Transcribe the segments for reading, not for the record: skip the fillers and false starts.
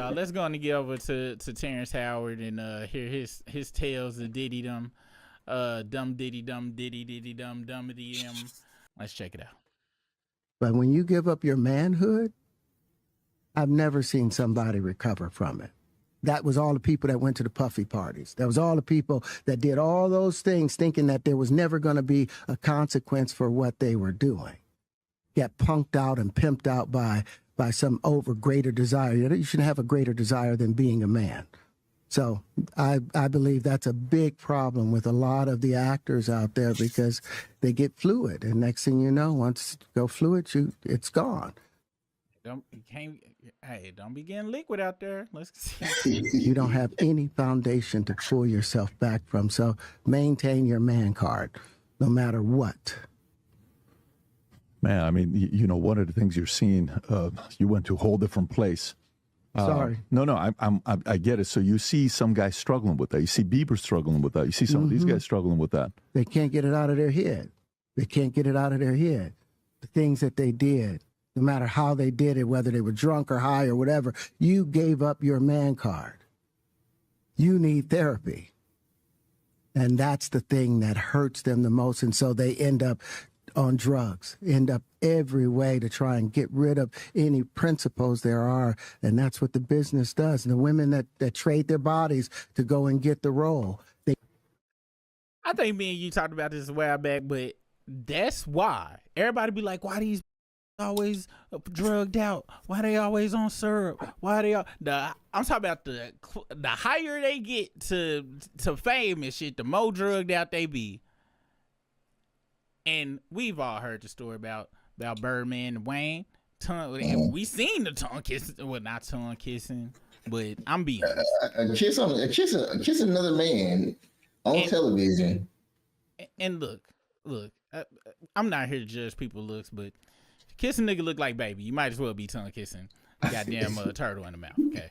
y'all. Let's go on and get over to Terrence Howard and hear his tales of Diddy dumb Diddy dumb dummity. Let's check it out. But when you give up your manhood, I've never seen somebody recover from it. That was all the people that went to the puffy parties. That was all the people that did all those things thinking that there was never going to be a consequence for what they were doing. Get punked out and pimped out by some greater desire. You shouldn't have a greater desire than being a man. So I believe that's a big problem with a lot of the actors out there because they get fluid. And next thing you know, once you go fluid, it's gone. Don't be getting liquid out there. Let's see. You don't have any foundation to pull yourself back from. So maintain your man card, no matter what. Man, I mean, you know, one of the things you're seeing, you went to a whole different place. Sorry. No, I get it. So you see some guys struggling with that. You see Bieber struggling with that. You see some of these guys struggling with that. They can't get it out of their head. They can't get it out of their head. The things that they did, no matter how they did it, whether they were drunk or high or whatever, you gave up your man card. You need therapy. And that's the thing that hurts them the most. And so they end up on drugs, end up every way to try and get rid of any principles there are. And that's what the business does. And the women that trade their bodies to go and get the role. I think me and you talked about this a while back, but that's why everybody be like, why these always drugged out? Why they always on syrup? Why they all I'm talking about the higher they get to fame and shit, the more drugged out they be. And we've all heard the story about Birdman and Wayne. And we seen the tongue kissing. Well, not tongue kissing, but I'm being honest. A kiss another man on television. And look, I'm not here to judge people's looks, but kiss a nigga look like baby. You might as well be tongue kissing goddamn turtle in the mouth. Okay.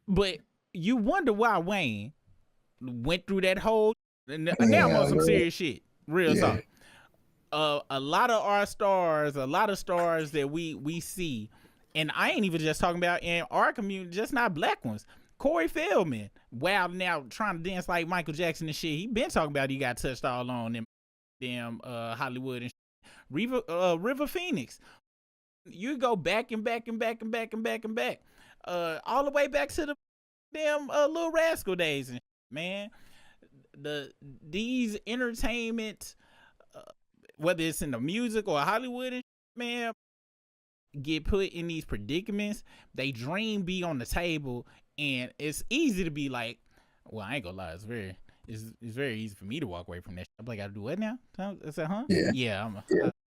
But you wonder why Wayne went through that whole. Now I'm on some serious shit. Real talk. A lot of our stars, a lot of stars that we see, and I ain't even just talking about in our community, just not black ones. Corey Feldman, wilding out, trying to dance like Michael Jackson and shit. He been talking about he got touched all on them damn Hollywood and shit. River Phoenix. You go back and back and back and back and back and back. All the way back to the damn Little Rascal days, and man, these entertainment, whether it's in the music or Hollywood, and man, get put in these predicaments. They dream be on the table, and it's easy to be like, well, I ain't gonna lie, it's very easy for me to walk away from that. I'm like, I gotta do what now? I said, huh? Yeah.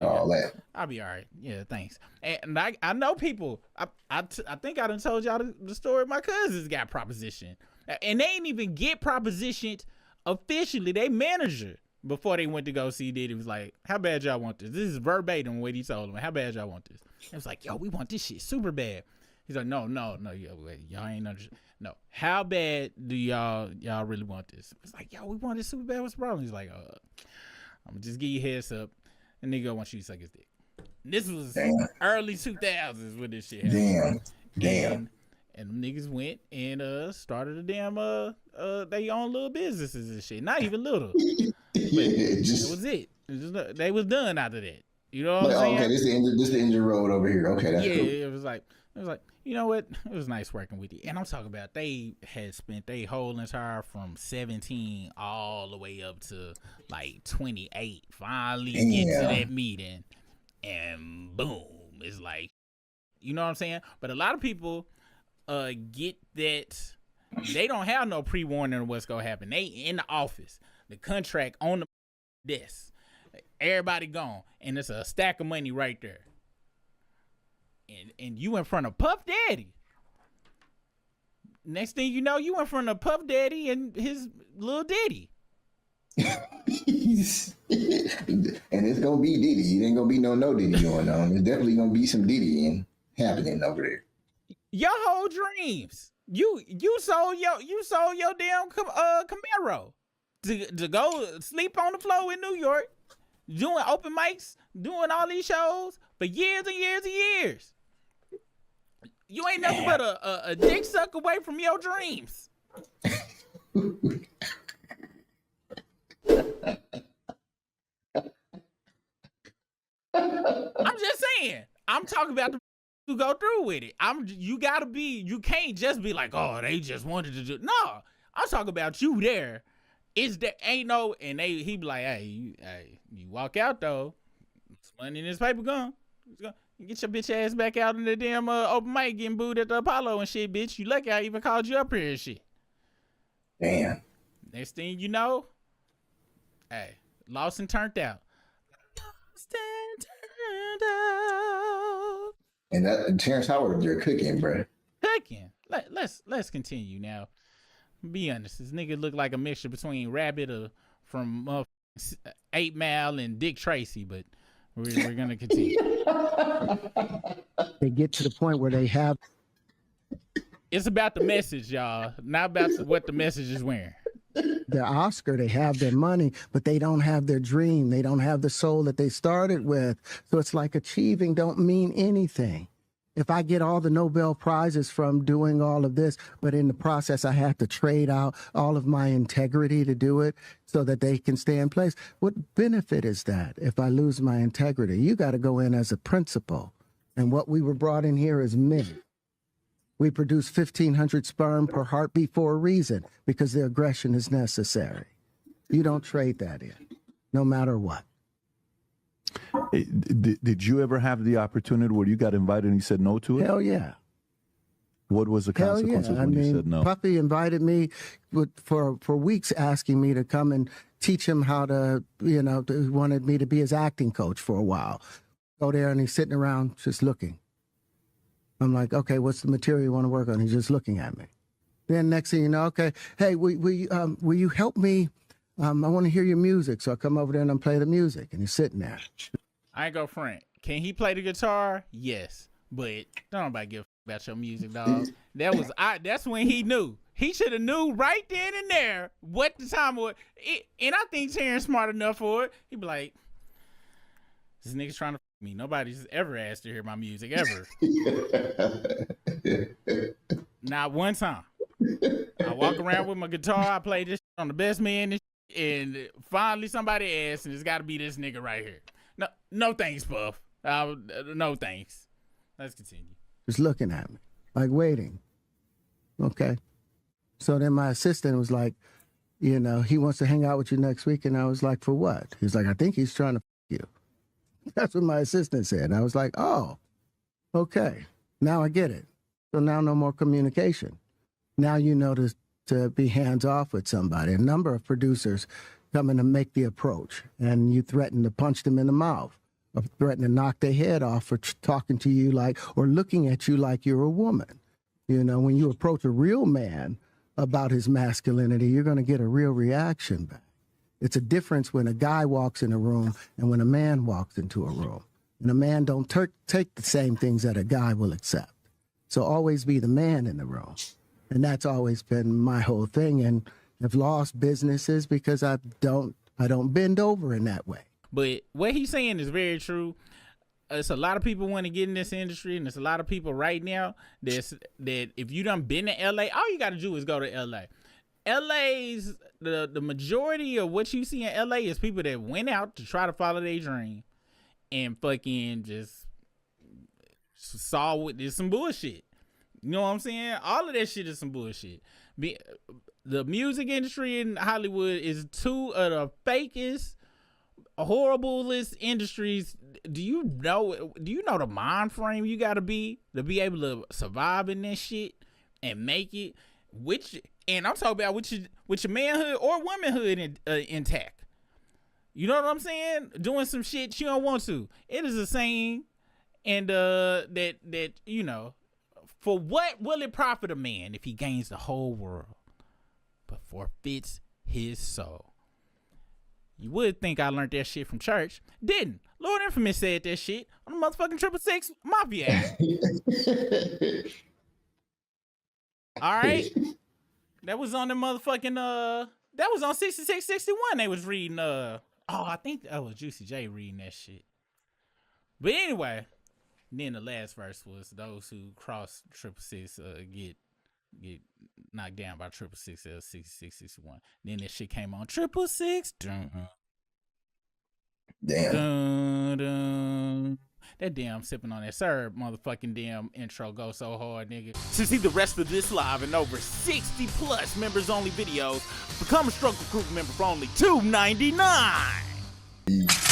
All that. I'll be all right. Yeah, thanks. And I know people. I think I done told y'all the story. My cousins got propositioned, and they ain't even get propositioned officially. They manager before they went to go see Diddy was like, "How bad y'all want this?" This is verbatim what he told them. How bad y'all want this? It was like, "Yo, we want this shit super bad." He's like, "No, y'all ain't understand. No, how bad do y'all really want this?" It's like, "Yo, we want this super bad. What's the problem?" He's like, "I'm gonna just give you a heads up." And nigga want you to suck his dick. This was early 2000s when this shit happened. Damn. And niggas went and started a damn they own little businesses and shit. Not even little. That was it. They was done after that. You know what I'm saying? Okay, this is the engine road over here. Okay, that's cool. It was like, you know what? It was nice working with you. And I'm talking about they had spent their whole entire from 17 all the way up to like 28. Finally get to that meeting, and boom, it's like, you know what I'm saying? But a lot of people get that they don't have no pre-warning of what's gonna happen. They in the office, the contract on the desk, everybody gone, and it's a stack of money right there. And you in front of Puff Daddy. Next thing you know, you in front of Puff Daddy and his little Diddy. And it's gonna be Diddy. It ain't gonna be no Diddy going on. There's definitely gonna be some Diddy happening over there. Your whole dreams. You sold your damn Camaro to go sleep on the floor in New York doing open mics, doing all these shows for years and years and years. You ain't nothing but a dick suck away from your dreams. I'm just saying. I'm talking about the who go through with it. You can't just be like, oh, they just wanted to do. No, I'm talking about you there. Ain't no, and he be like, hey, you walk out though. It's money in this paper gone. Get your bitch ass back out in the damn open mic getting booed at the Apollo and shit, bitch. You lucky I even called you up here and shit. Damn. Next thing you know, hey, lost and turned out. Lost and turned out. And that Terrence Howard, you're cooking, bro. Cooking. Let's continue now. Be honest, this nigga look like a mixture between Rabbit from 8 Mile and Dick Tracy, but we're gonna continue. They get to the point where they have. It's about the message, y'all, not about what the message is wearing. Their Oscar, they have their money, but they don't have their dream. They don't have the soul that they started with. So it's like achieving don't mean anything. If I get all the Nobel Prizes from doing all of this, but in the process I have to trade out all of my integrity to do it so that they can stay in place, what benefit is that if I lose my integrity? You got to go in as a principal. And what we were brought in here is men. We produce 1,500 sperm per heartbeat for a reason, because the aggression is necessary. You don't trade that in, no matter what. Did you ever have the opportunity where you got invited and you said no to it? Hell yeah. What was the consequences when you said no? Puffy invited me for weeks, asking me to come and teach him how to, he wanted me to be his acting coach for a while. Go there and he's sitting around just looking. I'm like, okay, what's the material you want to work on? He's just looking at me. Then next thing you know, okay, hey, will you help me? I want to hear your music. So I come over there and I play the music, and he's sitting there. I ain't go front. Can he play the guitar? Yes, but don't nobody give a about your music, dog. That's when he knew. He should have knew right then and there what the time was. And I think Terrence smart enough for it. He'd be like, this nigga's trying to me. Nobody's ever asked to hear my music ever. Not one time. I walk around with my guitar. I play this on the Best Man, and finally somebody asked, and it's got to be this nigga right here. No thanks, Puff. No thanks. Let's continue. Just looking at me, like waiting. Okay. So then my assistant was like, he wants to hang out with you next week. And I was like, for what? He's like, I think he's trying to you. That's what my assistant said. And I was like, oh, okay. Now I get it. So now no more communication. Now you know to be hands off with somebody. A number of producers come in to make the approach, and you threaten to punch them in the mouth, or threaten to knock their head off for talking to you like, or looking at you like you're a woman. When you approach a real man about his masculinity, you're going to get a real reaction back. It's a difference when a guy walks in a room and when a man walks into a room. And a man don't take the same things that a guy will accept. So always be the man in the room. And that's always been my whole thing. And I've lost businesses because I don't bend over in that way. But what he's saying is very true. It's a lot of people want to get in this industry, and there's a lot of people right now that if you done been to LA, all you got to do is go to LA. LA's the majority of what you see in LA is people that went out to try to follow their dream and fucking just saw what is some bullshit. You know what I'm saying? All of that shit is some bullshit. The music industry in Hollywood is two of the fakest, horriblest industries. Do you know the mind frame you gotta be to be able to survive in this shit and make it? And I'm talking about with your manhood or womanhood intact. You know what I'm saying? Doing some shit you don't want to. It is a saying, and that for what will it profit a man if he gains the whole world but forfeits his soul? You would think I learned that shit from church. Didn't. Lord Infamous said that shit on the motherfucking 666 Mafia. All right. That was on the motherfucking that was on 6661. They was reading Oh, I think that was Juicy J reading that shit. But anyway, then the last verse was those who cross 666 get knocked down by 666 6661. Then that shit came on 666. Damn. That damn sipping on that syrup motherfucking damn intro goes so hard, nigga. To see the rest of this live and over 60 plus members only videos, become a Struggle Group member for only $2.99.